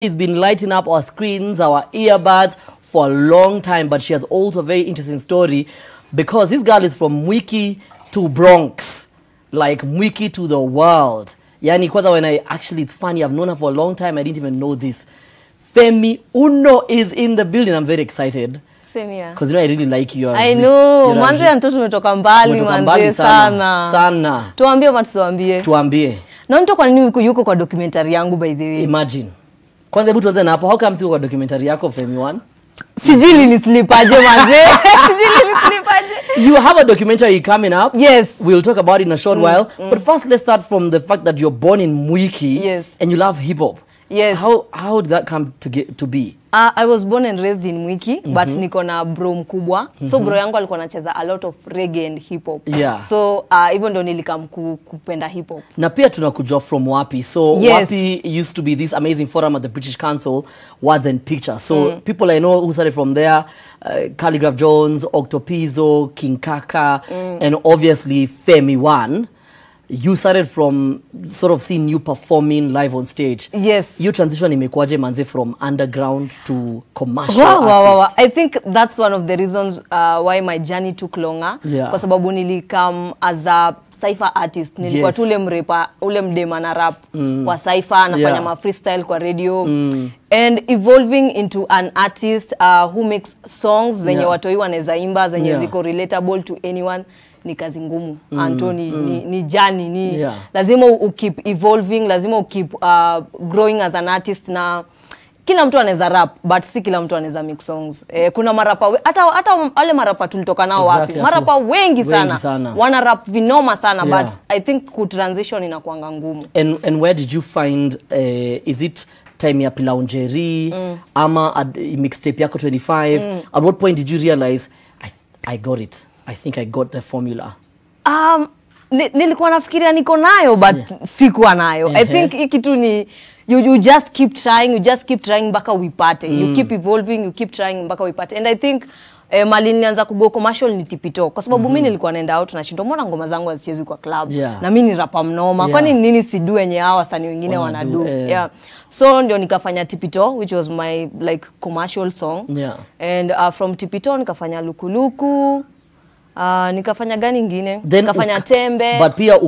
She's been lighting up our screens, our earbuds for a long time, but she has also a very interesting story because this girl is from Mwiki to Bronx, like Mwiki to the world. Yani kwanza when it's funny, I've known her for a long time, I didn't even know this. Femi Uno is in the building. I'm very excited. Same here. Because I really like you. I know. Manze anto tumetoka mbali manze sana. Sana. Tuambie ama tusiambie? Tuambie. Na mtu kwa nini yuko kwa documentary yangu by the way? Imagine. Kwanza hebu tuanze na hapo. How come siko kwa documentary yako Femi One? Sijui nilislipaje manze. Sijui nilislipaje. You have a documentary coming up. Yes. We'll talk about it in a short while. But first, let's start from the fact that you're born in Mwiki. Yes. And you love hip hop. Yes. How did that come to be? I was born and raised in Mwiki, but niko na bro mkubwa. So bro yangu alikuwa anacheza a lot of reggae and hip hop. Yeah. So even ndo nilikam kupenda hip hop. Na pia tunakujua from Wapi. So yes. Wapi used to be this amazing forum at the British Council, Words and Pictures. So people I know who started from there, Calligraph Jones, Octopizzo, King Kaka, and obviously Femi One. You started from sort of seeing you performing live on stage. Yes. You transition imekuaje manze from underground to commercial wow. I think that's one of the reasons why my journey took longer. Yeah. Kwa sababu nilikam as a cypher artist. Nilikuwa tu ule mdema na rap kwa cypher, nafanya ma freestyle kwa radio. And evolving into an artist who makes songs zenye watoi wanaweza imba, zenye ziko relatable to anyone. Ni kazi ngumu. Antoni ni jani ni lazima keep evolving, lazima keep growing as an artist, na kila mtu anaweza rap but si kila mtu anaweza mix songs. Kuna marapa hata wale marapa tulitoka nao Wapi. Marapa wengi sana. Wana rap vinoma sana but I think ku transition inakuanga ngumu. And where did you find is it time ya Pilaunjeri ama mixtape yako 25? At what point did you realize I got it? I think I got the formula. Nilikuwa nafikiria niko nayo but sikuwa nayo. I think ikitu ni you just keep trying mpaka uipate. You keep evolving, you keep trying mpaka uipate. And I think mali nilianza kugo commercial ni tipito kwa sababu mimi nilikuwa naenda out na shindo mbona ngoma zangu hazichezwi kwa club na mimi ni rapa mnoma kwani nini sidu wenye hawa wasanii wengine wanadu. So ndio nikafanya tipito which was my like commercial song. And from tipito nikafanya lukuluku. Nikafanya gani ingine? Nikafanya tembe. But pia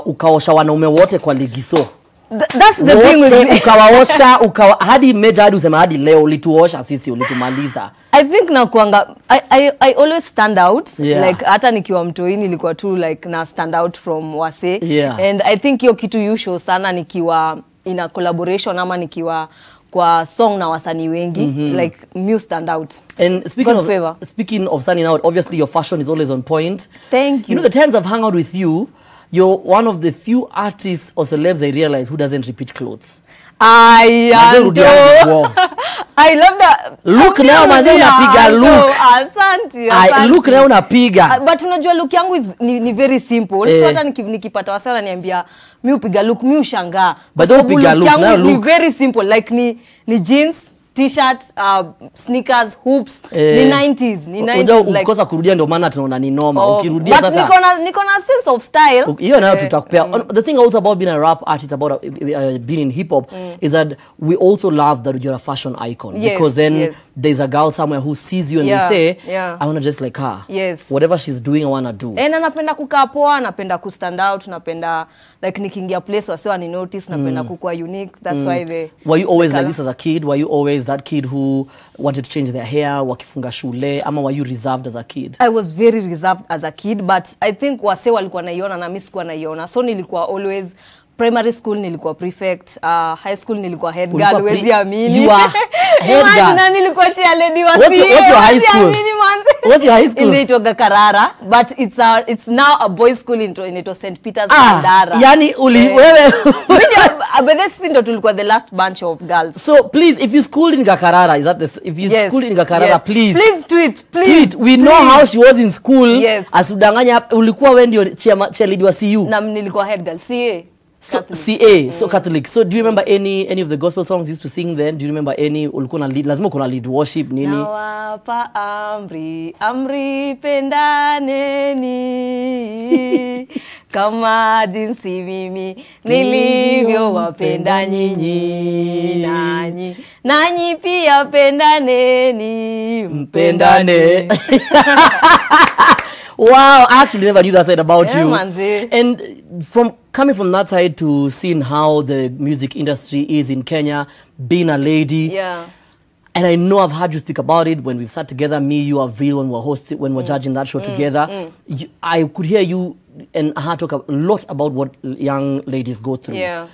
ukaosha wanaume wote kwa ligiso. That's the thing with ukawaosha hadi meja hadi usema hadi leo ulituosha sisi ulitumaliza. I think na kuanga I always stand out like hata nikiwa mtoi nilikuwa tu like na stand out from wase and I think hiyo kitu you show sana nikiwa in a collaboration ama nikiwa kwa song na wasanii wengi like you stand out. And speaking of standing out, obviously your fashion is always on point. Thank you. You know, the times I've hung out with you, you're one of the few artists or celebs I realize who doesn't repeat clothes. I love that. Look now manze unapiga look. Asante. Look now unapiga. But unajua look yangu ni very simple. So hata nikipata wasana niambia mimi upiga look mimi ushangaa. But don't piga look now look. Ni very simple like ni jeans, t-shirt, sneakers, hoops, ni 90s, ni 90s like. Ukikosa kurudia ndio maana tunaona ni noma. Ukirudia sasa. But niko na sense of style. Hiyo nayo tutakupea. The thing also about being a rap artist, about being in hip hop is that we also love that you're a fashion icon. Because then there's a girl somewhere who sees you and they say, I want to just like her. Whatever she's doing, I want to do. Na napenda kukaa poa, napenda ku stand out, napenda like nikiingia place wasiwa ni notice, napenda kukuwa unique. That's why Were you always like this as a kid? Were you always that kid who wanted to change their hair, wakifunga shule, ama were you reserved as a kid? I was very reserved as a kid, but I think wase walikuwa naiona na mimi sikuwa naiona. So nilikuwa always primary school nilikuwa prefect, high school nilikuwa head girl, wezi amini. You are head girl. Na nilikuwa cheerleader wa What's your high school? What's your high school? Inaitwa Karara, but it's now a boys school in St. Peter's Kandara. Yani wewe but this ndo tulikuwa the last bunch of girls. So please, if you schooled in Gakarara, is that this? If you schooled in Gakarara, please tweet. We know how she was in school. Asudanganya ulikuwa wewe ndio cheerleader wa CU. Na nilikuwa head girl CA. So, CA, so Catholic. So do you remember any of the gospel songs you used to sing then? Do you remember any? Ulikuwa na lead, lazima kuna lead worship nini? Nawapa amri pendaneni kama jinsi mimi nilivyowapenda nyinyi, nanyi pia pendaneni, mpendane. Wow, I actually never knew that side about you. Manze. And from coming from that side to seeing how the music industry is in Kenya, being a lady. Yeah. And I know I've heard you speak about it when we've sat together, me, you, Avril, when we're hosting, when we're judging that show together. I could hear you and her talk a lot about what young ladies go through. Yeah.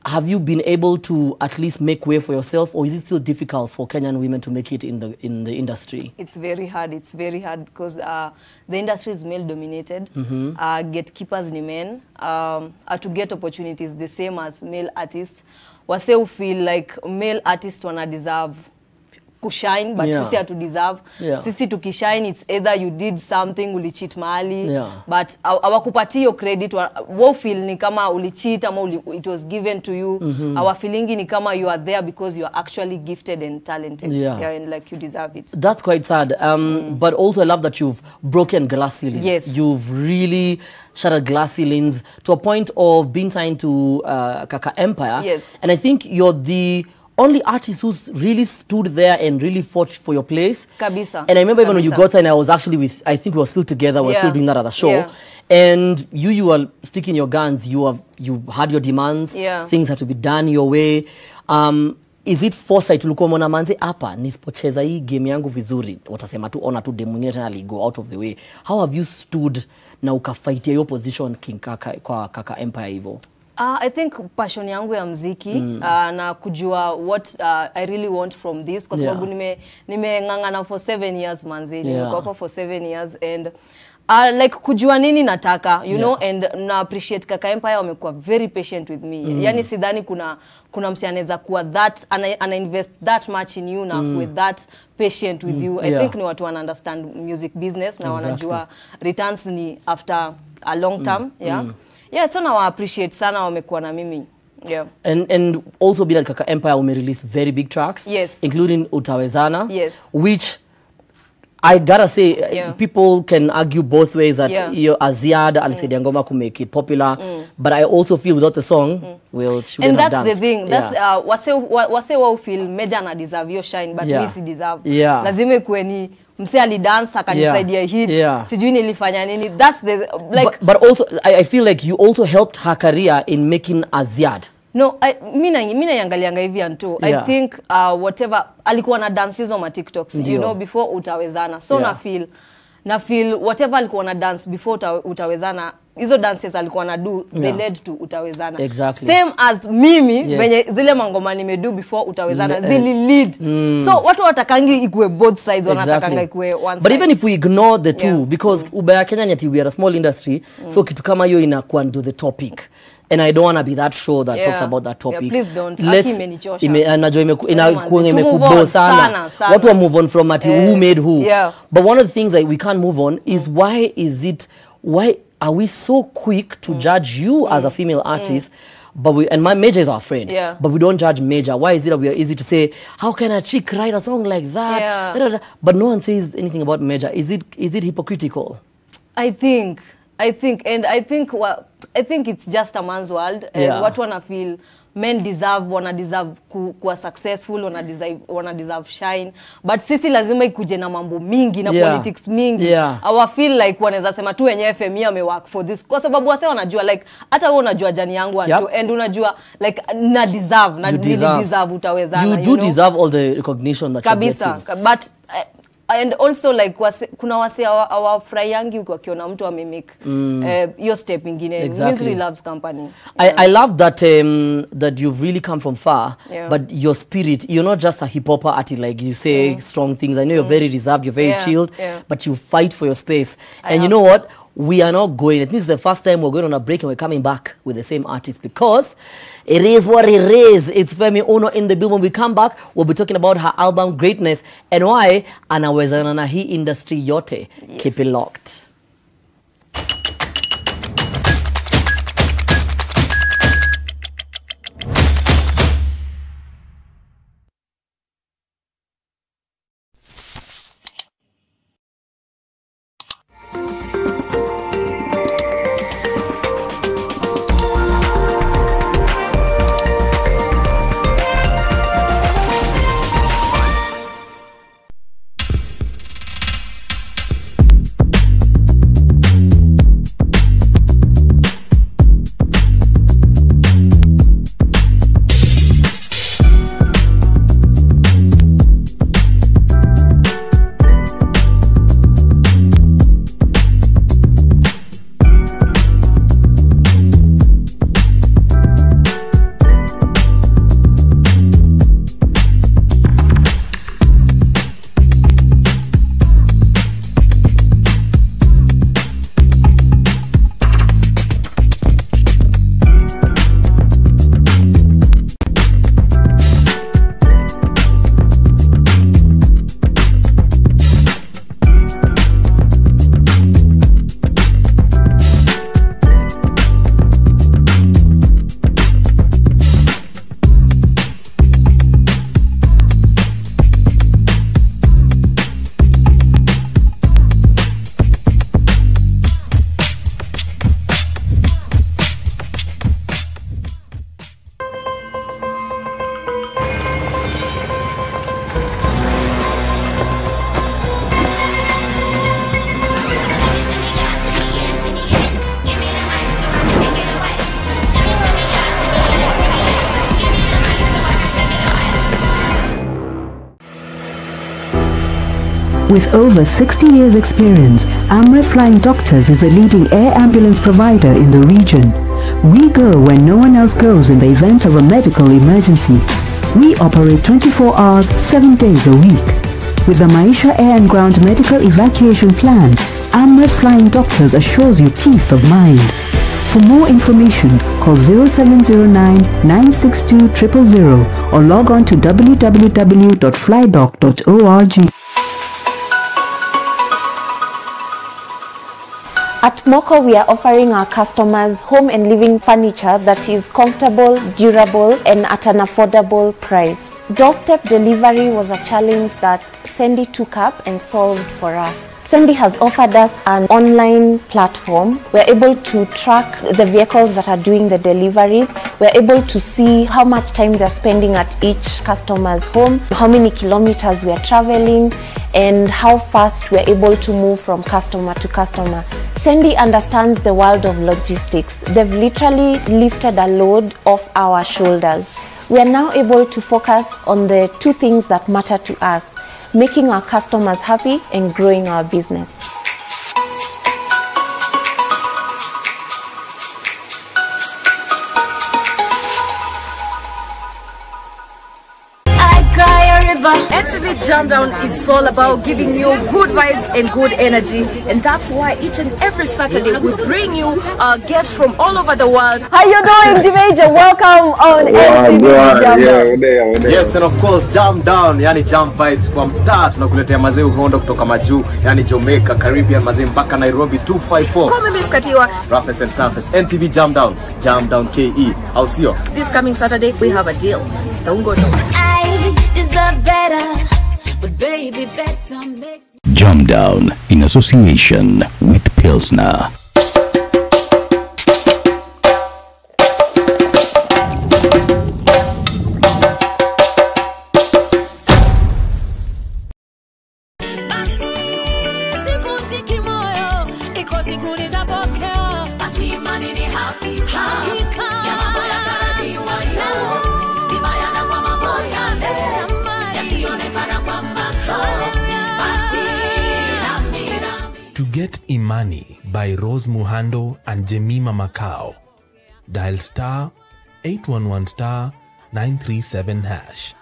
Have you been able to at least make way for yourself, or is it still difficult for Kenyan women to make it in the industry? It's very hard. It's very hard because the industry is male dominated. Gatekeepers ni men. To get opportunities the same as male artists. Wase who feel like male artists wanna deserve kushine, but sisi hatu deserve. Sisi tukishine, it's either you did something, ulicheat mahali, but awakupati yo credit, wo feel ni kama ulicheat ama it was given to you. Our feeling ni kama you are there because you are actually gifted and talented. And like you deserve it. That's quite sad. But also I love that you've broken glass ceilings. Yes. You've really shattered glass ceilings to a point of being signed to Kaka Empire. Yes. And I think you're the only artist who's really stood there and really fought for your place. Kabisa. And I remember even when you got signed, I was actually with, I think we were still together, we were still doing that at the show. And you were sticking your guns, you had your demands, things had to be done your way. Is it foresight ulikuwa mwana manze hapa nisipocheza hii game yangu vizuri watasema tu ona tu demo nyingine tena go out of the way? How have you stood na ukafightia your position King Kaka kwa Kaka Empire hivyo? I think passion yangu ya mziki na kujua what I really want from this kwa sababu nimengangana for 7 years manzi, nimekuwa hapa for 7 years and like kujua nini nataka, you know, and na appreciate Kaka Empire wamekuwa very patient with me. Yani sidhani kuna msi anaweza kuwa that ana invest that much in you na with that patient with you. I think ni watu wana understand music business na wanajua returns ni after a long term. Yeah, so now I appreciate sana wamekuwa na mimi. Yeah. And also be like Kaka Empire we release very big tracks. Yes. Including Utwasana. Yes. Which I gotta say, people can argue both ways that Aziad alisaidia ngoma to make it popular, but I also feel without the song, well, she wouldn't have danced. And that's the thing. That's wase wao feel Meja na deserve your shine, but we si deserve. Lazima kuwe ni mse alidance akanisaidia hit. Sijui nilifanya nini. That's the like. But also, I feel like you also helped her career in making Aziad. No, mina yangalianga hivi anto. I think whatever alikuwa na dances on my TikToks, you know, before Utawezana. So na feel whatever alikuwa na dance before Utawezana, hizo dances alikuwa na do, they led to Utawezana. Exactly. Same as mimi, venye zile mangoma nimedo before Utawezana, zili lead. So watu watakangi ikuwe both sides, wanatakanga ikuwe one side. But even if we ignore the two, because ubaya Kenya nyati, we are a small industry, so kitu kama yo inakuwa ndo the topic. And I don't want to be that show that talks about that topic. Please don't. Najua imekubo sana. What will move on from who made who? But one of the things that we can't move on is why are we so quick to judge you as a female artist? But and my Major is our friend. But we don't judge Major. Why is it that we are easy to say, how can a chick write a song like that? But no one says anything about Major. Is it hypocritical? I think it's just a man's world. And what wanna feel men wanna deserve kuwa successful, wanna deserve shine. But sisi lazima ikuje na mambo mingi na politics mingi. Our feel like wanaweza sema tu wenyewe Femi amework for this. Kwa sababu wase wanajua like hata wewe unajua jani yangu and unajua like na deserve Utawezana. You do deserve all the recognition that you get. Kabisa. But and also like kuna wase awafurahiangi ukiona mtu amemake your step ingine. Misery loves company. I love that that you've really come from far, but your spirit, you're not just a hip hopper artist like you say strong things. I know you're very reserved, you're very chilled, but you fight for your space. And you know what? We are not going. I think it's the first time we're going on a break and we're coming back with the same artist because it is what it is. It's Femi Uno in the building. When we come back, we'll be talking about her album Greatness and why anawezana na hii industry yote. Keep it locked. With over 60 years experience, Amref Flying Doctors is the leading air ambulance provider in the region. We go when no one else goes in the event of a medical emergency. We operate 24 hours, 7 days a week. With the Maisha Air and Ground Medical Evacuation Plan, Amref Flying Doctors assures you peace of mind. For more information, call 0709-962 000 or log on to www.flydoc.org. At Moko, we are offering our customers home and living furniture that is comfortable, durable, and at an affordable price. Doorstep delivery was a challenge that Sandy took up and solved for us. Sandy has offered us an online platform. We're able to track the vehicles that are doing the deliveries. We're able to see how much time they're spending at each customer's home, how many kilometers we are traveling, and how fast we're able to move from customer to customer. Sandy understands the world of logistics. They've literally lifted a load off our shoulders. We are now able to focus on the two things that matter to us: making our customers happy and growing our business. NTV Jam Down is all about giving you good vibes and good energy, and that's why each and every Saturday we bring you guests from all over the world. How you doing, Dimeja? Welcome on NTV Jam Down. Yes, and of course Jam Down, yani Jam Vibes kwa mtaa. Tunakuletea mazee uhondo kutoka majuu, yani Jamaica, Caribbean, mazee mpaka Nairobi 254. Come Miss Katiwa. Roughest and toughest. NTV Jam Down, Jam Down KE. I'll see you. This coming Saturday we have a deal. Don't go nowhere. Better, but baby, better makes Jam Down in association with Pilsner. To get Imani by Rose Muhando and Jemima Macau, dial *811*937#.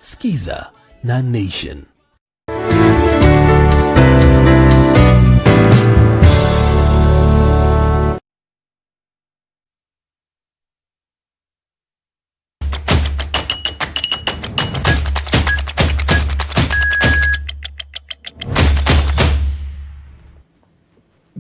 Skiza na Nation.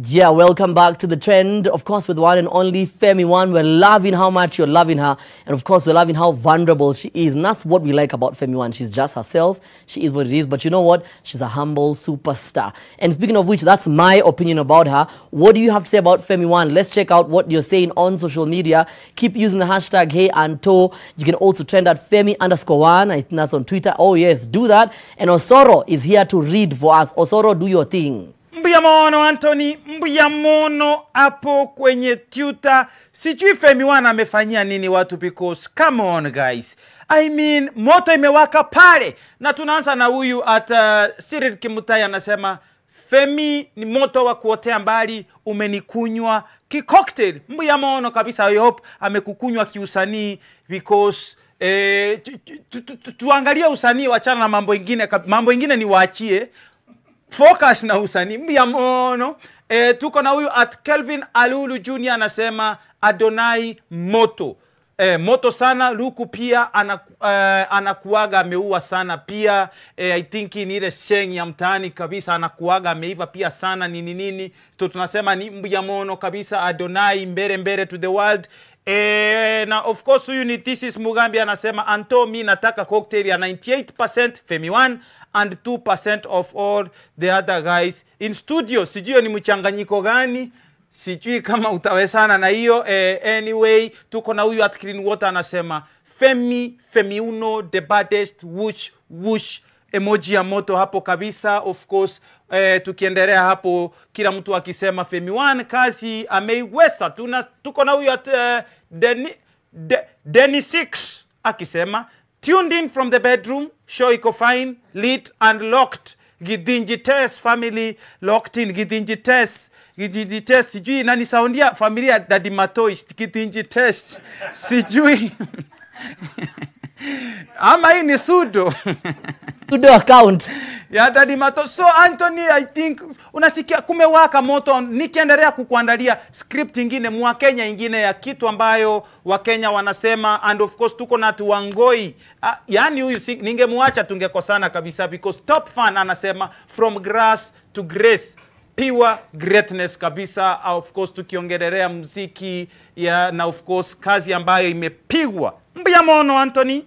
Yeah, welcome back to The Trend, of course, with one and only Femi One. We're loving how much you're loving her, and of course, we're loving how vulnerable she is, and that's what we like about Femi One. She's just herself. She is what it is, but you know what? She's a humble superstar. And speaking of which, that's my opinion about her. What do you have to say about Femi One? Let's check out what you're saying on social media. Keep using the hashtag #HeyAnto. You can also trend at Femi_One. I think that's on Twitter. Oh yes, do that. And Osoro is here to read for us. Osoro, do your thing. Mbuyamono Anthony, mbuyamono hapo kwenye Twitter. Sijui Femi One amefanyia nini watu, because come on guys. I mean, moto imewaka pale. Na tunaanza na huyu at Cyril Kimutai anasema Femi ni moto wa kuotea mbali, umenikunywa ki-cocktail. Mbuyamono kabisa. I hope amekukunywa kiusanii, because tuangalia usanii, wachana na mambo ingine. Mambo ingine ni waachie. Focus na usanii. Mbuyamono. Tuko na huyu at Kelvin Alulu Jr. anasema Adonai moto. Moto sana. Luku pia anakuaga ameua sana pia. I think ni ile sheng ya mtaani kabisa, anakuaga ameiva pia sana nini. Tunasema ni mbuyamono kabisa. Adonai mbere to the world. Na of course huyu ni This is Mugambi anasema Anto, mi nataka cocktail ya 98% Femi One and 2% of all the other guys in studio. Sijui ni mchanganyiko gani, sijui kama utawezana na hiyo. Anyway, tuko na huyu at Clean Water anasema Femi Uno the baddest, whoosh emoji ya moto hapo kabisa. Of course tukiendelea hapo kila mtu akisema Femi One kazi ameiweza. Tuko na huyu at Denny 6 akisema tuned in from the bedroom, show iko fine, lit and locked. Gidinji Test family locked in. Gidinji Test. Gidinji Test. Sijui nani soundia familia Daddy Matoi. Gidinji Test. Sijui. Ama hii ni sudo. Sudo account. Ya Daddy Mato. So Anthony, I think unasikia kumewaka moto. Nikiendelea kukuandalia script ingine Mwakenya ingine ya kitu ambayo Wakenya wanasema, and of course tuko na Tuwangoi. Yani huyu ningemuacha tungekosana kabisa, because top fan anasema from grass to grace, pure greatness kabisa. Of course tukiongelea muziki ya, na of course kazi ambayo imepigwa. Mbia mono Anthony.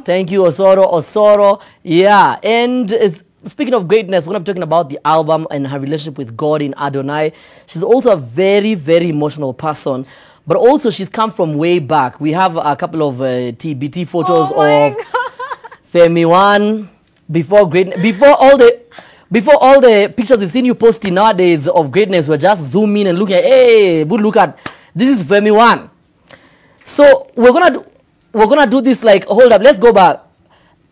Thank you, Osoro. Yeah, and speaking of greatness, we're going to be talking about the album and her relationship with God in Adonai. She's also a very, very emotional person, but also she's come from way back. We have a couple of TBT photos of Femi One before all the pictures we've seen you posting nowadays of greatness. We're just zooming in and looking at, hey, look at this is Femi One. So we're gonna do this like, hold up, let's go back.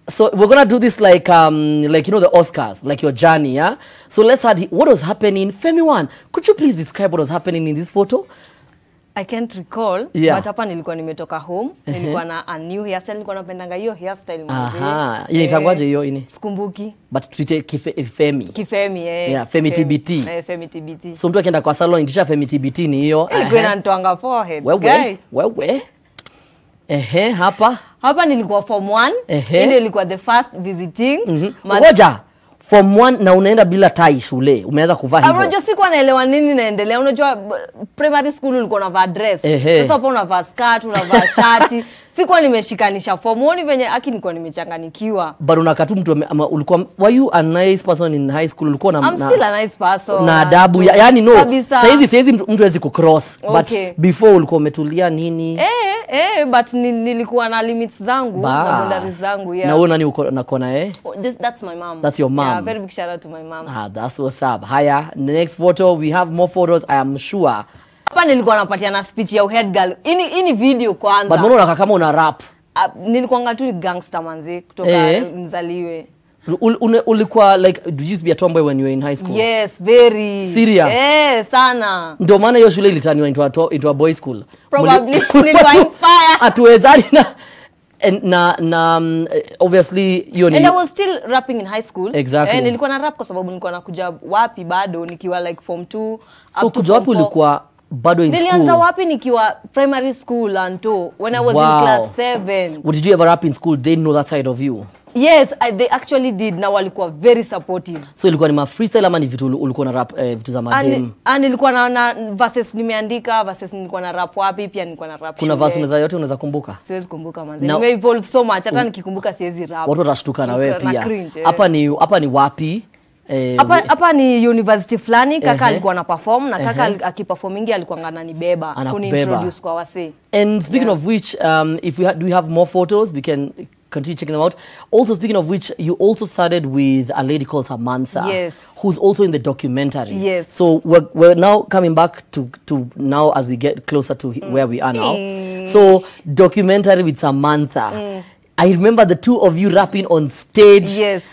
So we're gonna do this like you know, the Oscars, like your journey, yeah. So let's start. What was happening, Femi One? Could you please describe what was happening in this photo? I can't recall, yeah. But hapa nilikuwa nimetoka home, nilikuwa na a new hairstyle, nilikuwa napendanga hiyo hairstyle mwanzo. Aha, yeye itakuwaje hiyo ini? Sikumbuki. But tuite Femi. Kifemi, yeah, Femi TBT. Femi TBT. So mtu akienda kwa salon itisha Femi TBT ni hiyo. Ilikuwa inanitoanga forehead. Wewe. Hapa nilikuwa form 1. Ndio ilikuwa the first visiting. Ngoja. Form 1 na unaenda bila tai shule. Umeanza kuvaa hivyo. Unajua sikuwa naelewa nini naendelea. Unajua primary school ulikuwa unavaa dress. Sasa hapo unavaa skirt, unavaa shati. Sikuwa nimeshikanisha form 1 venye nilikuwa nimechanganikiwa. But unakatu mtu ulikuwa, were you a nice person in high school? Ulikuwa I'm still a nice person. Na adabu. Yani no. Saizi mtu hawezi kucross. But before ulikuwa umetulia nini? But nilikuwa na limits zangu, na boundaries zangu, yeah. Na wewe nani uko na kona That's my mom. That's your mom. Yeah, very big shout out to my mom. That's what's up. Haya, the next photo, we have more photos, I am sure. Hapa nilikuwa napatia na speech ya head girl. Ini video kwanza. But mbona unakaa kama una rap? Nilikuwa ngatu gangster manzi kutoka nzaliwe. Ulikuwa like, did you used to be a tomboy when you were in high school? Yes, very. Serious? Sana. Ndio maana hiyo shule ilitaniwa into a boys school. Probably nilikuwa inspire. Atuwezani na obviously hiyo ni. And I was still rapping in high school. Exactly. Nilikuwa na rap kwa sababu nilikuwa nakuja wapi bado nikiwa like form 2. So kuja wapi ulikuwa bado in school? Nilianza wapi nikiwa primary school until when I was in class 7. What did you ever rap in school? They know that side of you? Yes, they actually did. Na walikuwa very supportive. So ilikuwa ni ma freestyle ama ni vitu ulikuwa na rap vitu za madem? Nilikuwa na verses nimeandika, verses nilikuwa na rap wapi, pia nilikuwa na rap. Kuna verse unaweza yote unaweza kumbuka? Siwezi kumbuka manze. Nime evolve so much hata nikikumbuka siwezi rap. Watu watashtuka na wewe pia. Hapa ni wapi? Hapa ni university fulani, kaka alikuwa na perform na kaka akiperformingi alikuwa ananibeba kuni-introduce kwa wase. And speaking of which, if do we have more photos, we can continue checking them out. Also, speaking of which, you also started with a lady called Samantha, yes, who's also in the documentary. Yes. So we're now coming back to now as we get closer to where we are now. So documentary with Samantha. I remember the two of you rapping on stage. Yes.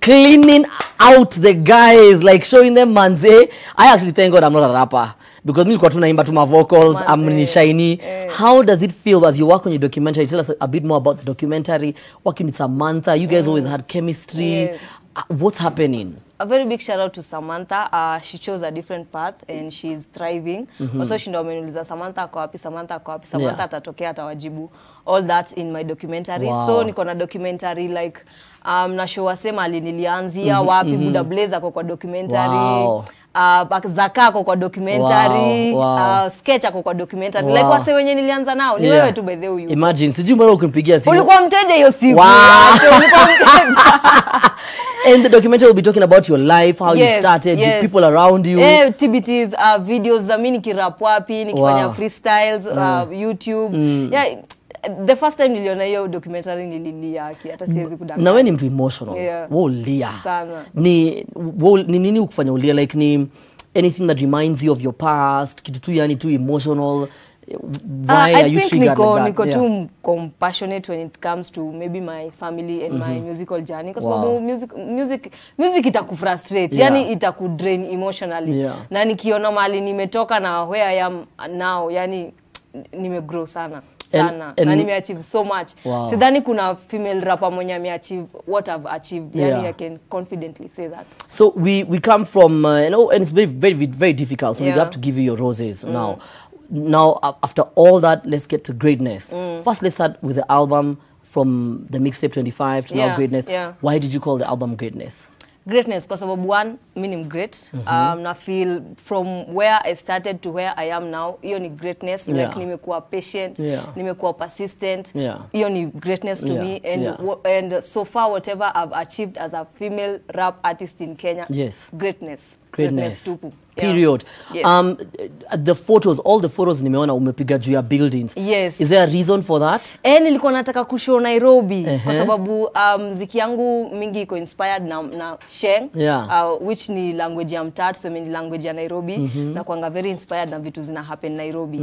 Cleaning out the guys, like showing them manze. I actually thank God I'm not a rapper. Because nilikuwa tunaimba tu ma vocals, I'm shiny. How does it feel as you work on your documentary? Tell us a bit more about the documentary. Working with Samantha, you guys always had chemistry. Yes. What's happening? A very big shout out to Samantha. She chose a different path and she's thriving. Also, she ameniuliza Samantha ako wapi, Samantha ako wapi, Samantha atatokea atawajibu. All that in my documentary. Wow. So niko na documentary like na show wasema alinilianzia wapi, Buda Blaze ako kwa documentary. Wow. Zaka ako kwa documentary. Wow. Sketch ako kwa documentary. Like wase wenye nilianza nao. Ni wewe tu by the way. Imagine, sijui mbona ukimpigia simu. Ulikuwa mteja hiyo siku. Ulikuwa mteja. And the documentary will be talking about your life, how you started, the people around you. TBTs, videos za mimi nikirap wapi, nikifanya freestyles, YouTube. Yeah, the first time niliona hiyo documentary nililia hata siwezi kudanganya. Na wewe ni mtu emotional. Wewe ulia. Sana. Ni nini ukufanya ulia, like ni anything that reminds you of your past, kitu tu yani tu emotional. Why are you I think triggered like that? niko too compassionate when it comes to maybe my family and my musical journey. Because music itakufrustrate, yani itakudrain emotionally. Na nikiona mali nimetoka na where I am now, yani nimegrow sana. Na nimeachieve so much. Sidhani kuna female rapper mwenye ameachieve what I've achieved. Yani I can confidently say that. So we come from you know, and it's very difficult. So we have to give you your roses now. Now after all that, let's get to greatness. First, let's start with the album from the mixtape 25 to now Greatness. Why did you call the album Greatness? Greatness, because of one, meaning great. I feel from where I started to where I am now, hiyo ni greatness. Like nimekuwa patient, nimekuwa persistent. Hiyo ni greatness to me. And so far, whatever I've achieved as a female rap artist in Kenya, greatness. Greatness tupu. Period. The photos, all the photos nimeona umepiga juu ya buildings. Yes. Is there a reason for that? Nilikuwa nataka kushow Nairobi kwa sababu muziki yangu mingi iko inspired na Sheng, which ni language ya mtatu, so ni language ya Nairobi, na kuanga very inspired na vitu zina happen Nairobi.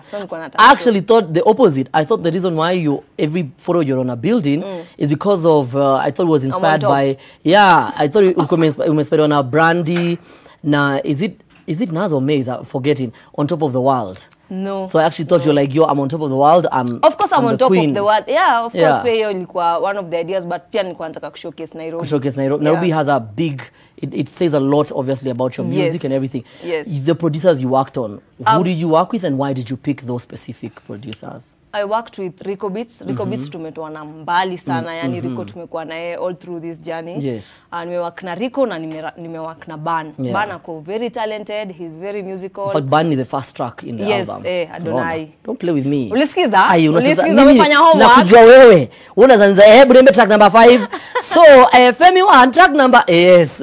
So nilikuwa nataka. I actually thought the opposite. I thought the reason why every photo you're on a building is because of I thought it was inspired by I thought it was inspired on a Brandy. Now, is it Nas or Maze? I'm forgetting. On top of the world. No. So I actually thought you're like, I'm on top of the world. Of course, I'm on top of the world. Yeah, of course, hiyo ilikuwa one of the ideas, but pia nilikuwa nataka showcase Nairobi. Nairobi has a big. It says a lot, obviously, about your music and everything. The producers you worked on, who did you work with, and why did you pick those specific producers? I worked with Rico Beats. Rico Beats tumetoa na mbali sana, yani Rico tumekuwa naye all through this journey. Nimework na Rico na nimework na Ban. Ban ako very talented, he's very musical. In fact, Ban is the first track in the album. Adonai. Don't play with me. Ulisikiza? Umefanya homework. Nakujua wewe. Unazanza hebu niembe track number 5. So, Femi One track number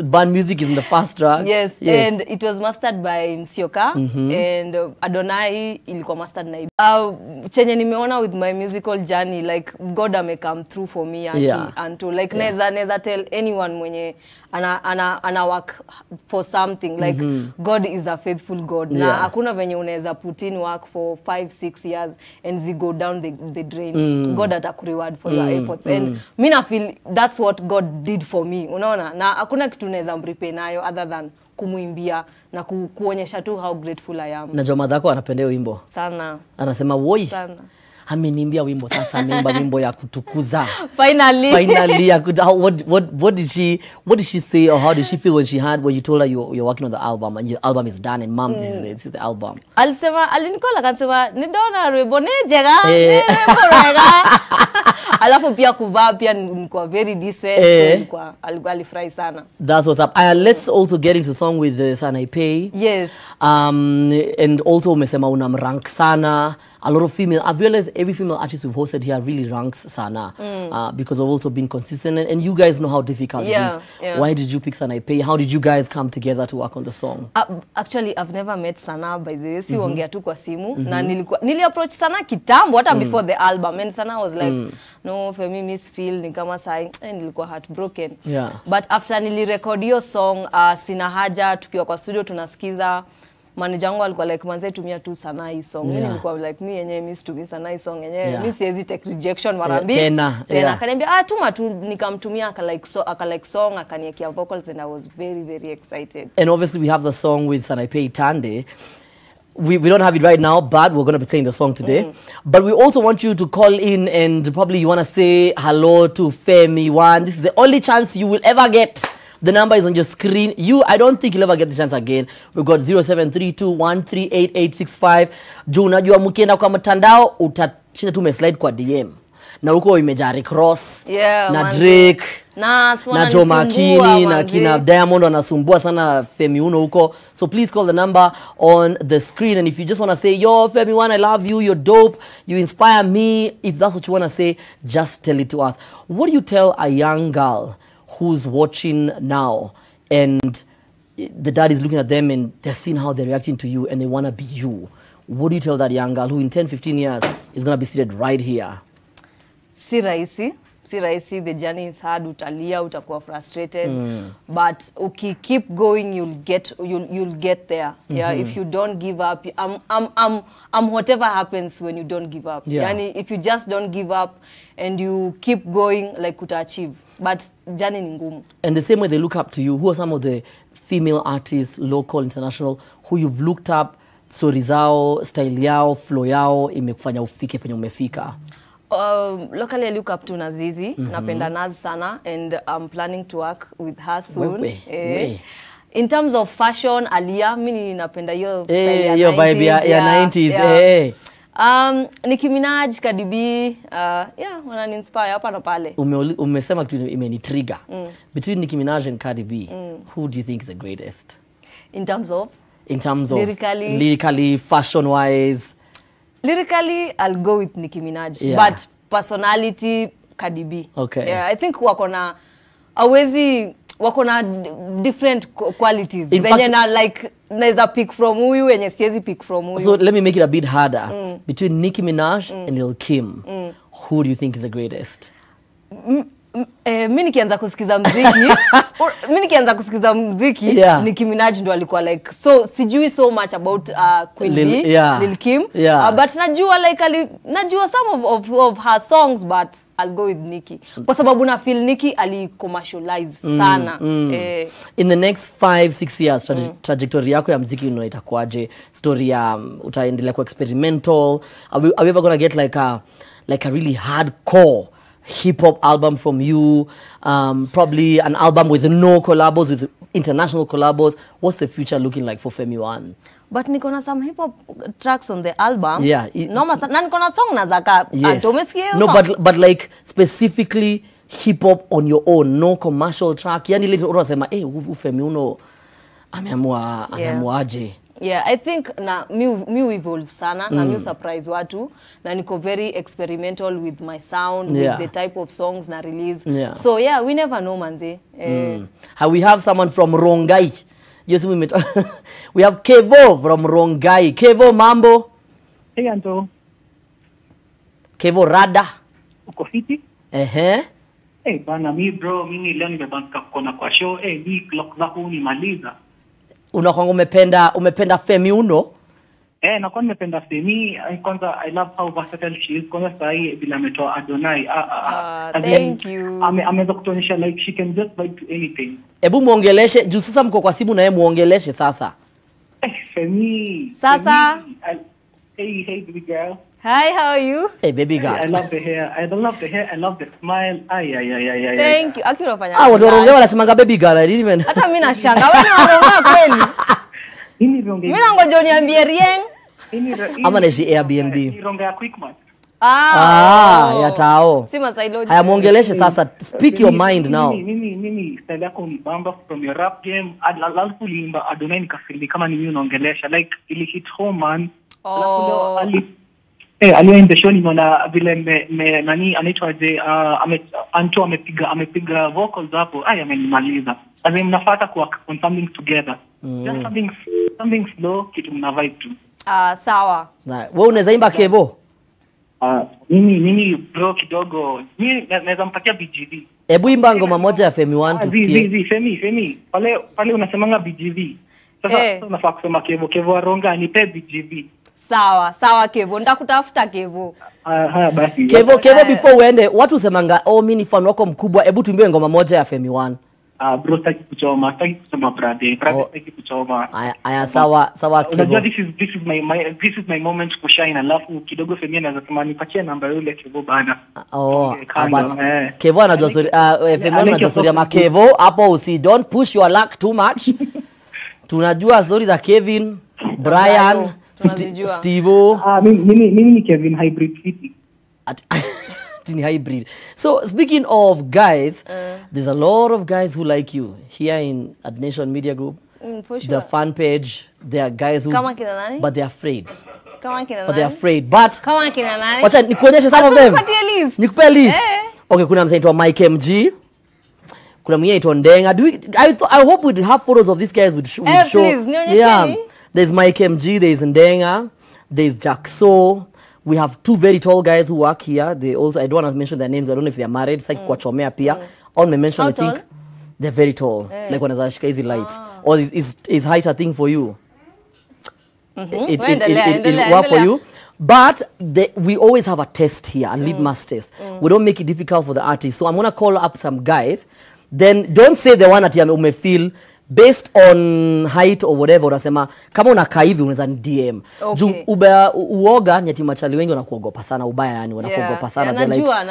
Ban music is in the first track. Yes. And it was mastered by Msioka and Adonai ilikuwa mastered na chenye nimeona with my musical journey, like God may come through for me until like neza tell anyone mwenye ana work for something, like God is a faithful God. Na hakuna venye unaweza put in work for 5-6 years and ze go down the drain. God atakureward for your efforts. And me na feel that's what God did for me. Unaona? Na hakuna kitu naweza mrepay nayo other than kumuimbia na kuonyesha tu how grateful I am. Na jamaa yako anapenda wimbo sana. Anasema woi. Sana. Ameniimbia wimbo sasa, ameimba wimbo ya kutukuza. Finally what did she say, or how did she feel when you told her you're working on the album and your album is done and mom this is the album? Alinikola akasema nidona rebone jega alafu pia kuvaa pia nilikuwa very decent, so nilikuwa alifurahi sana. That's what's up. Let's also get into the song with Sanaipe. Yes. And also umesema unamrank sana. A lot of female, I've realized every female artist we've hosted here really ranks sana because of also being consistent, and you guys know how difficult it is. Why did you pick Sanaipe? How did you guys come together to work on the song? Actually, I've never met Sana by the way. Si ongea tu kwa simu na nili approach Sana kitambo hata before the album, and Sana was like no, Femi miss feel ni kama sai nilikuwa heartbroken. But after nilirecord hiyo song sina haja, tukiwa kwa studio tunasikiza, manager wangu alikuwa like manze tumia tu Sana hii song. Mimi nilikuwa like me yenyewe miss to miss Sana hii song yenyewe miss siwezi take rejection mara mbili tena akaniambia tuma tu, nikamtumia aka like song akaniekea vocals, and I was very very excited. And obviously we have the song with Sanaipe Tande. We don't have it right now, but we're going to be playing the song today. But we also want you to call in, and probably you want to say hello to Femi One. This is the only chance you will ever get. The number is on your screen. I don't think you'll ever get the chance again. We've got 0732138865. Juu unajua mkienda kwa mtandao utashinda tu slide kwa DM. Na huko imejaa Rick Ross, na Drake, na Joe Makini, na kina Diamond wanasumbua sana Femi Uno huko. So please call the number on the screen, and if you just want to say, yo Femi One, I love you, you're dope, you inspire me, if that's what you want to say, just tell it to us. What do you tell a young girl who's watching now and the dad is looking at them and they're seeing how they're reacting to you and they want to be you? What do you tell that young girl who in 10-15 years is going to be seated right here? Si rahisi. si rahisi, the journey is hard, utalia, utakuwa frustrated, but keep going, you'll get there. Yeah, if you don't give up, whatever happens when you don't give up. Yeah. Yani, if you just don't give up and you keep going, like achieve. But journey ni ngumu. And the same way they look up to you, who are some of the female artists, local, international, who you've looked up, stories zao, style yao, flow yao, imekufanya ufike penye umefika? Locally I look up to Nazizi, napenda Naz sana, and I'm planning to work with her soon. In terms of fashion, Alia, mimi napenda hiyo style ya 90s. Your vibe ya 90s. Nicki Minaj, Cardi B, wanani inspire hapa na pale. Umesema kitu imeni trigger. Between Nicki Minaj and Cardi B, who do you think is the greatest? In terms of lyrically, fashion-wise. Lyrically, I'll go with Nicki Minaj. Yeah. But personality, Cardi B. Okay. Yeah, I think wakona different qualities. In fact, like naeza pick from huyu yenye siezi pick from huyu. So let me make it a bit harder. Between Nicki Minaj and Lil Kim, who do you think is the greatest? Mimi nikianza kusikiza muziki, Yeah. Nicki Minaj ndo alikuwa like, so sijui so much about Queen B, Lil Kim, but najua like najua some of her songs, but I'll go with Nicki. Kwa sababu na feel Nicki ali-commercialize sana. In the next 5-6 years, trajectory yako ya muziki itakuwaje? Story ya utaendelea kwa experimental? Are we ever gonna get like a really hardcore hip-hop album from you, probably an album with no collabos, with international collabos? What's the future looking like for Femi One? But niko na some hip-hop tracks on the album. Yeah. Na niko na song na zaka. Yes. No, but like specifically hip-hop on your own, no commercial track. Yani leo unasema, Femi Uno ameamua aje. Yeah, I think na mi evolve sana, na mi surprise watu, na niko very experimental with my sound, with the type of songs na release. Yeah. So yeah, we never know, manze. We have someone from Rongai. Yes, we have Kevo from Rongai. Kevo, mambo? Hey, Anto. Kevo, rada? Uko fiti? Hey, bana, mimi leo nimebanka kona kwa show. Hey, mi clock zako unimaliza. Unakwanga umependa Femi Uno? Nakuwa nimependa Femi. Kwanza, I love how versatile she is. Kwanza sahi bila ametoa Adonai. Thank you. Ameweza kutuonyesha like she can just vibe to anything. Ebu muongeleshe, juu sasa mko kwa simu na yeye muongeleshe sasa. Femi. Sasa. Hey baby girl. Hi, how are you? Hey baby girl. I love the hair. I love the smile. Ay. Thank you. Aki unafanya. Watu wanaongea wanasemanga baby girl. I didn't even. Hata mimi nashanga. Wewe unaongea kweli? Mimi nangoja uniambie Rieng. Ama naishi Airbnb. Niongea Quickmart. Ya tao. Sima sideload. Haya muongeleshe sasa. Speak your mind now. Mimi style yako ni bamba from your rap game. Alafu uliimba Adonai nikafili kama ni mimi unaongelesha, like ili hit home man. Aliyo in the show nimeona vile nani anaitwaje Anto amepiga vocals hapo. Amenimaliza. Mnafuata ku on something together. Just something slow, kitu mna vibe tu. Sawa. Wewe unaweza imba Kevo? Mimi bro kidogo. Mimi naweza mpatia BGV. Hebu imba ngoma moja ya Femi One tusikie. Femi. Pale unasemanga BGV. Sasa unafaa kusema Kevo Aronga anipe BGV. Sawa Kevo, ndakutafuta Kevo. Haya basi. Kevo before uende, watu usemanga mimi ni fan wako mkubwa, hebu tuimbie ngoma moja ya Femi One. Bro sitaki kusema brother sitaki kuchoma. Aya sawa Kevo. Unajua this is my moment to shine, alafu kidogo Femi anaweza kama nipatie namba yule Kevo bana. Kevo anajua story, Femi anajua story ya Kevo, hapo don't push your luck too much. Tunajua story za Kevin, Brian, Steve. Mimi ni Kevin hybrid city. Tini hybrid. So speaking of guys, there's a lot of guys who like you here in at Nation Media Group. For sure. The fan page, there are guys who, but they're afraid. But wacha nikuonyeshe some of them. Nikupe list. Okay, kuna msanii wa Mike MG. Kuna mwingine anaitwa Ndenga. I hope we have photos of these guys with show. Please, There's Mike MG, there's Ndenga, there's Jackso. We have 2 very tall guys who work here. They also, I don't want to mention their names. I don't know if they're married. Saki kwa chomea pia. All may mention, How I think. tall? They're very tall. Like when I shika easy lights. Or is height a thing for you? It work for you. But we always have a test here, a litmus test. We don't make it difficult for the artist. So I'm going to call up some guys. Then don't say the one that you may feel based on height or whatever. Unasema kama unakaa hivi unaweza DM. Okay. Uoga nyati machali wengi wanakuogopa sana, ubaya yani wanakuogopa sana. Najua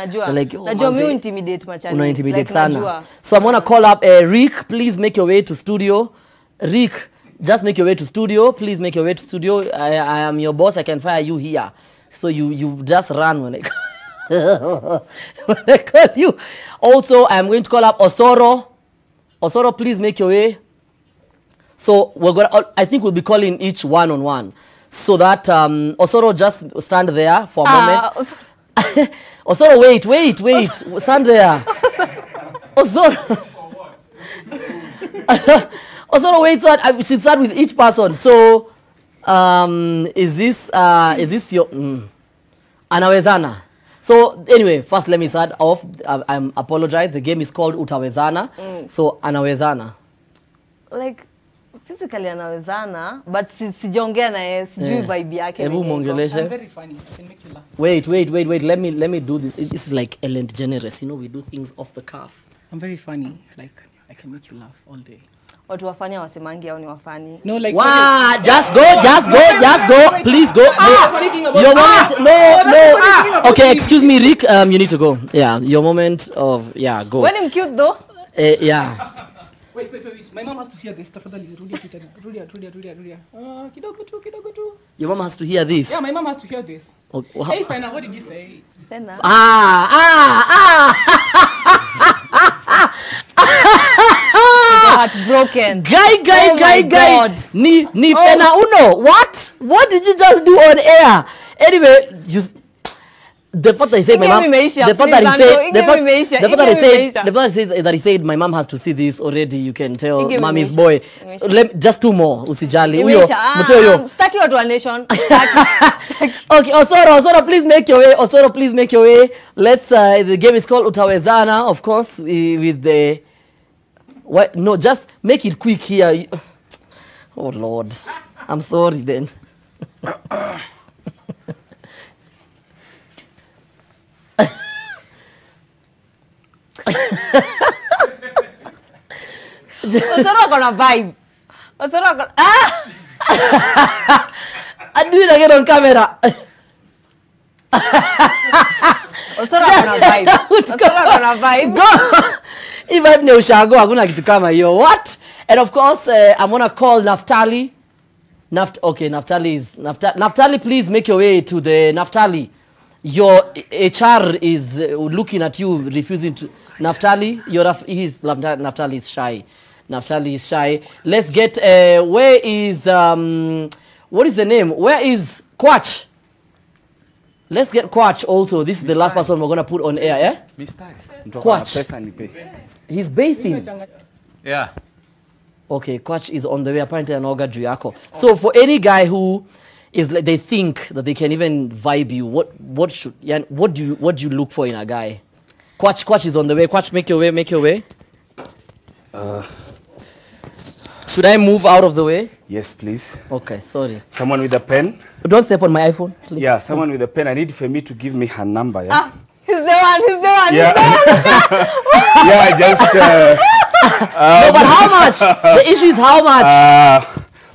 mimi intimidate machali. Una intimidate sana. So I'm going to call up Rick. Please make your way to studio. Rick, just make your way to studio. Please make your way to studio. I am your boss. I can fire you here. So you just run when when I call you. Also, I'm going to call up Osoro. Osoro, please make your way. So I think we'll be calling each one-on-one. So that Osoro, just stand there for a moment. Osoro, wait. Stand there. Osoro. Osoro, wait. So we should start with each person. So, is this your Anawezana? So anyway, first let me start off. I apologize. The game is called Utawezana. So Anawezana. Like physically Anawezana, but sijaongea na yeye, sijui vibe yake. Hebu muongeleshe. I'm very funny. I can make you laugh. Wait. Let me do this. This is like Ellen DeGeneres. You know, we do things off the cuff. I'm very funny. Like I can make you laugh all day. Watu wafanya wasemangi au ni wafani? No, like just go. Please go. Your moment. No. Okay, excuse me, Rick. You need to go. Yeah, your moment of go. When I'm cute though. Yeah. Wait. My mom has to hear this. Tafadhali, rudia. Kidogo tu. Your mom has to hear this. Yeah, my mom has to hear this. Okay. Hey, Fina, what did you say? Tena. Heartbroken. Guy. Ni Femi Uno. What did you just do on air? Anyway, the fact that he said my mom, that he said my mom has to see this already. You can tell mommy's boy. Just 2 more. Usijali. Staki watu wa nation. Okay, Osoro, please make your way. Osoro, please make your way. Let's. The game is called Utawezana, of course, with the. What? No, just make it quick here. Oh Lord, I'm sorry then. Osoro gonna vibe. Osoro gonna I do it again on camera. Osoro gonna vibe. Go. If I know ushago hakuna kitu kama hiyo. What? And of course, I'm gonna call Naftali. Naftali, please make your way to the Naftali. Your HR is looking at you, refusing to. Naftali, Naftali is shy. Naftali is shy. Let's get. Where is what is the name? Where is Kwach? Let's get Kwach also. This is the last person we're gonna put on air. Yeah. Kwach. He's bathing. Yeah. Okay, Kwach is on the way. Apparently, an organ yako. So for any guy who is like, they think that they can even vibe you, what do you look for in a guy? Kwach is on the way. Kwach, make your way. Should I move out of the way? Yes, please. Okay, sorry. Someone with a pen. Don't step on my iPhone, please. Yeah, someone with a pen. I need Femi to give me her number. Yeah. He's the one. Yeah. Yeah, just. No, but how much? The issue is how much.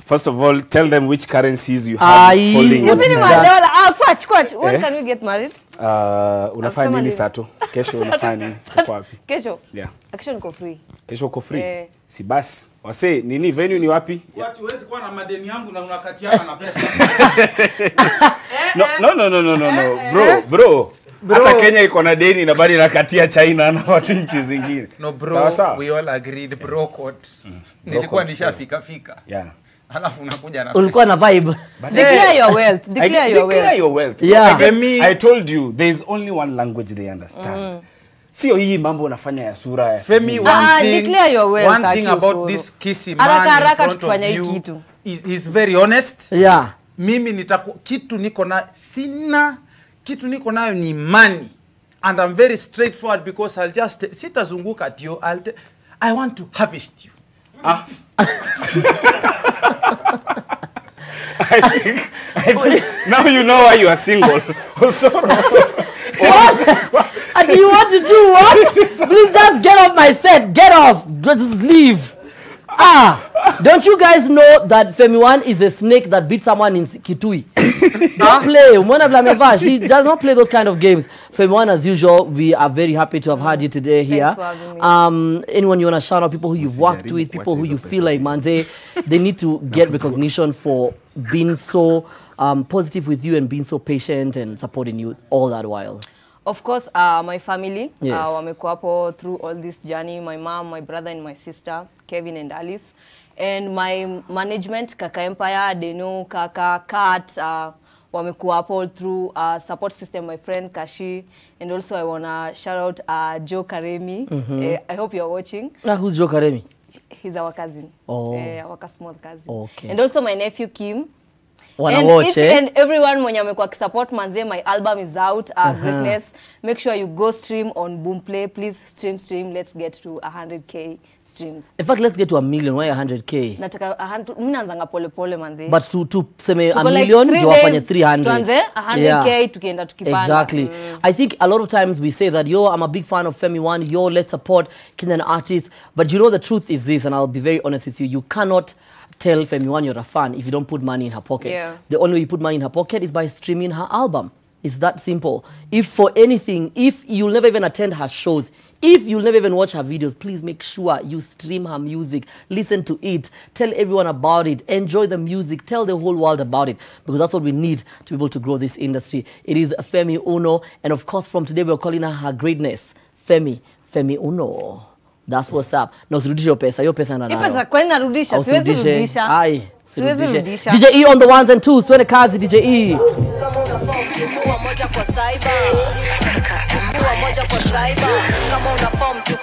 First of all, tell them which currencies you have holding. Kwach. When can we get married? Unafanya nini sato? Kesho unafanya nini? Uko wapi? Kesho? Yeah. Kesho niko free. Kesho uko free? Si basi. Wase, nini venue ni wapi? Watu huwezi kuwa na madeni yangu na unakatiana na pesa. No. Bro. Hata Kenya iko na deni na bali nakatia China na watu nchi zingine. No bro, we all agreed bro code. Nilikuwa nishafika. Yeah. Halafu unakuja na ulikuwa na vibe. Declare your wealth. Declare your wealth. Yeah. I told you there is only one language they understand. Sio hii mambo unafanya ya sura ya Femi, declare your wealth. One thing about this kissy man in front of you is very honest. Yeah. Mimi kitu niko na sina kitu niko nayo ni money. And I'm very straightforward because I'll just sitazunguka at you. I want to harvest you. I think now you know why you are single. Osoro. What? And you want to do what? Please just get off my set. Get off. Just leave. Don't you guys know that Femi One is a snake that beat someone in Kitui? Don't play. She does not play those kind of games. Femi One, as usual, we are very happy to have had you today here. Thanks for having me. Anyone you want to shout out, people who you've worked with, people who you feel like, Manze, they need to get recognition for being so positive with you and being so patient and supporting you all that while. Of course, my family, Yes. wamekuwa hapo through all this journey. My mom, my brother and my sister, Kevin and Alice. And my management, Kaka Empire, Deno, Kaka, Kat, wamekuwa hapo through support system, my friend Kashi. And also I want to shout out Joe Karemi. I hope you're watching. Who's Joe Karemi? He's our cousin. Oh. Our small cousin. Okay. And also my nephew Kim. Wanna watch, and everyone mwenye amekuwa support manze, my album is out, Greatness. Make sure you go stream on Boomplay. Please stream. Let's get to 100k streams. In fact, let's get to 1 million. Why 100k? Nataka 100, mimi naanzanga pole manze. But to say a million, you wafanye 300. Tuanze 100k tukienda tukipanda. Exactly. I think a lot of times we say that, yo, I'm a big fan of Femi One, yo, let's support Kenyan artists. But you know the truth is this, and I'll be very honest with you, you cannot tell Femi One you're a fan if you don't put money in her pocket. Yeah. The only way you put money in her pocket is by streaming her album. It's that simple. If for anything, if you'll never even attend her shows, if you'll never even watch her videos, please make sure you stream her music, listen to it, tell everyone about it, enjoy the music, tell the whole world about it, because that's what we need to be able to grow this industry. It is Femi Uno, and of course from today we're calling her greatness, Femi Uno. That's what's up. Na usirudishe hiyo pesa. Hiyo pesa ndanayo. Hiyo pesa kwani narudisha? Siwezi rudisha. Ai, siwezi rudisha. DJ E on the ones and twos. Twende kazi DJ E. Kama una form chukua moja kwa cyber. Chukua moja kwa cyber. Kama una form chukua